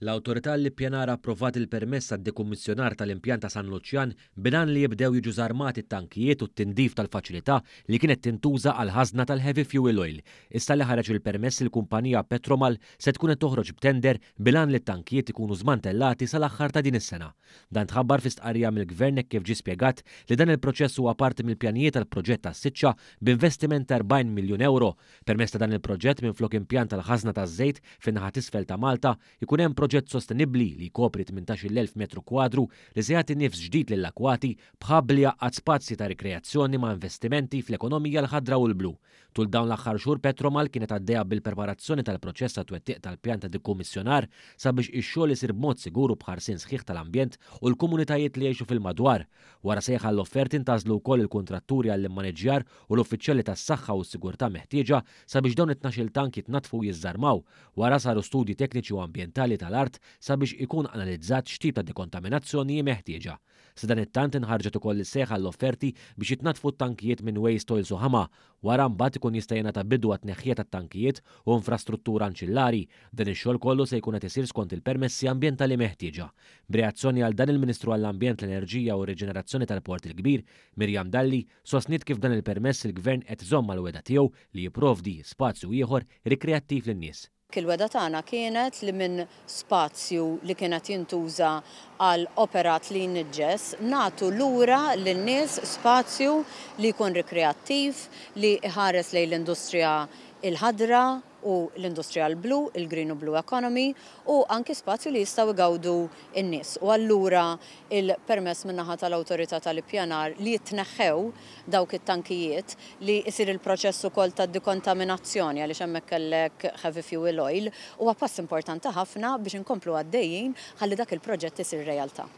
L-awtorità l-ippjanar approvat il-permess għad-dekommissjonar tal-impjant ta' San Luċjan bilan li jibdew jiġu żarmati t-tankijiet u t-tindif tal-faċilità li kienet tintuża għal ħażna tal-heavy fuel oil. Issa li ħareġ il-permess il-kumpanija Petromal se tkun qed toħroġ b'tender bilan li t-tankijiet ikunu żmantellati sal-aħħar ta' din is-sena. Dan tħabbar fi stqarrija mill-Gvern kif ġie spjegat li dan il-proċess huwa parti mill-pjanijiet tal-proġett tas-siċċa b'investiment ta' 40 miljun euro. Permess ta' dan il-proġett minflok impjant tal-ħażna taż-żejt fin-naħa t'isfel ta' Malta ikun hemm proġett sostenibbli li jkopri 18,000 metru kwadru li se jagħti nifs ġdid lill-akwati bħabb li jaqqad spazji ta' rikreazzjoni ma' investimenti fl-ekonomija l-ħadra u l-blu. Tul dawn l-aħħar xhur Petromal kienet għaddejja bil-preparazzjoni tal-proċess ta' twettiq tal-pjan ta' dikkummissjonar sabiex ix-xogħol isir b'mod siguru b'ħarsien sħiħ tal-ambjent u l-komunitajiet li jgħixu fil-madwar. Wara sejħa l-offerti intażlu wkoll il-kuntratturi għall-immaniġġjar u l-uffiċjali tas-saħħa u s-sigurtà meħtieġa sabiex dawn it-12 tank jitnatfu u jiżżarmaw. Wara saru studji tekniċi u ambjentali tal-art sabiex ikun analizzat x'tip ta' dekontaminazzjoni meħtieġa. Sa dan it-tant inħarġet ukoll is-sejħa l-offerti biex jitnatfu t-tankijiet minn waste oils u ħama, wara mbagħad ikun jista' jingħata bidwa tneħħija tat-tankijiet u infrastruttura anċillari. Dan ix-xogħol kollu se jkun qed isir skont il-permessi ambjentali meħtieġa. B'reazzjoni għal dan il-Ministru għall-Ambjent, l-Enerġija u r-Riġenerazzjoni tal-Port il-Kbir, Mirjam Dalli, sostniet kif dan il-permess il-Gvern qed iżomm mal-weda tiegħu li jipprovdi spazju ieħor rikreattiv lin-nies. Il-weda tagħna kienet li minn spazju li kienet jintuża għal operat li jinniġġess nagħtu lura lin-nies spazju li jkun rikreattiv, li iħares lejn l-industrija il-ħadra u l-industrija l-blu, il-green u blue economy, u anki spazju li jistgħu jgawdu n-nies. U allura il-permess min-naħa tal-awtorità tal-ippjanar li jitneħħew dawk it-tankijiet li jsir il-proċess ukoll tad-dekontaminazzjoni għaliex hemmhekk kellek heavy fuel oil huwa pass importanti ħafna biex inkomplu għaddejjin ħalli dak il-proġett isir realtà.